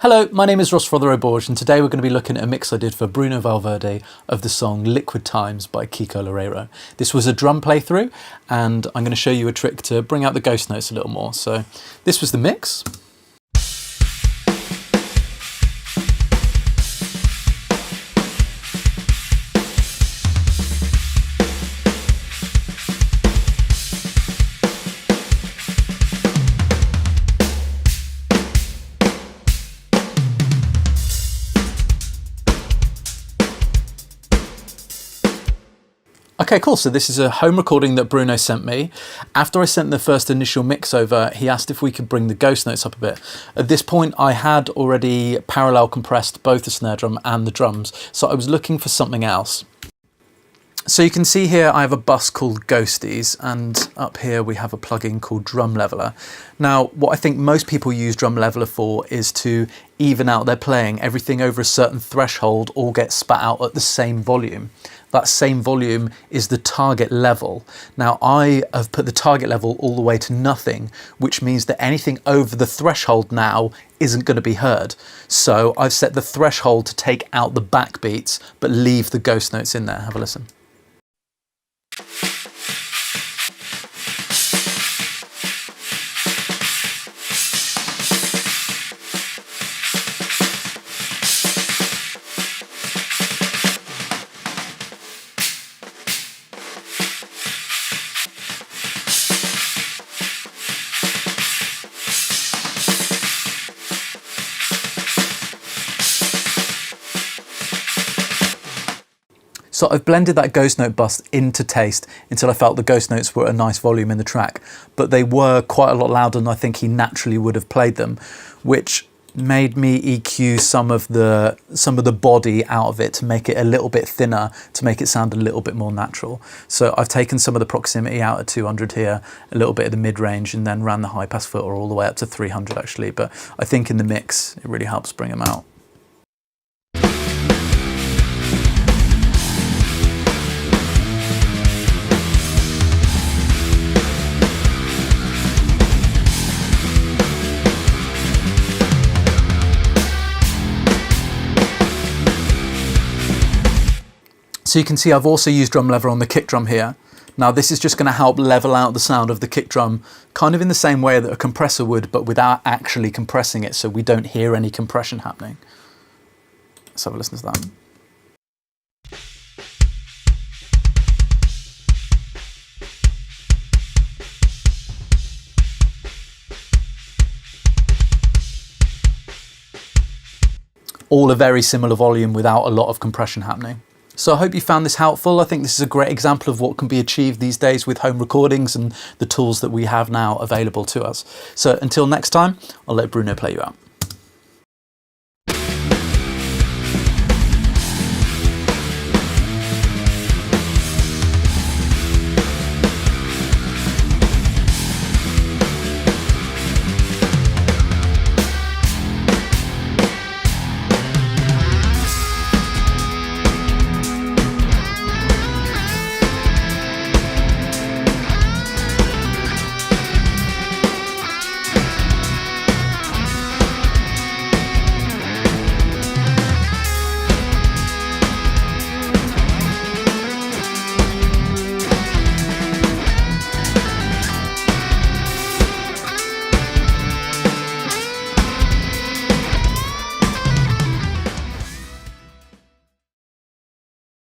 Hello, my name is Rothero-Bourge and today we're going to be looking at a mix I did for Bruno Valverde of the song Liquid Times by Kiko Loureiro'S. This was a drum playthrough and I'm going to show you a trick to bring out the ghost notes a little more. So this was the mix. Okay, cool. So this is a home recording that Bruno sent me. After I sent the first initial mix over, he asked if we could bring the ghost notes up a bit. At this point, I had already parallel compressed both the snare drum and the drums, so I was looking for something else. So you can see here I have a bus called 𝐑𝐨𝐬𝐬, and up here we have a plugin called Drum Leveler. Now, what I think most people use Drum Leveler for is to even out their playing. Everything over a certain threshold all gets spat out at the same volume. That same volume is the target level. Now, I have put the target level all the way to nothing, which means that anything over the threshold now isn't going to be heard. So I've set the threshold to take out the backbeats, but leave the ghost notes in there. Have a listen. So I've blended that ghost note bus into taste until I felt the ghost notes were a nice volume in the track, but they were quite a lot louder than I think he naturally would have played them, which made me EQ some of the body out of it to make it a little bit thinner, to make it sound a little bit more natural. So I've taken some of the proximity out at 200 here, a little bit of the mid-range, and then ran the high pass filter all the way up to 300 actually, but I think in the mix it really helps bring them out. So you can see I've also used Drum Leveler on the kick drum here. Now this is just going to help level out the sound of the kick drum, kind of in the same way that a compressor would, but without actually compressing it, so we don't hear any compression happening. Let's have a listen to that. All a very similar volume without a lot of compression happening. So I hope you found this helpful. I think this is a great example of what can be achieved these days with home recordings and the tools that we have now available to us. So until next time, I'll let Bruno play you out.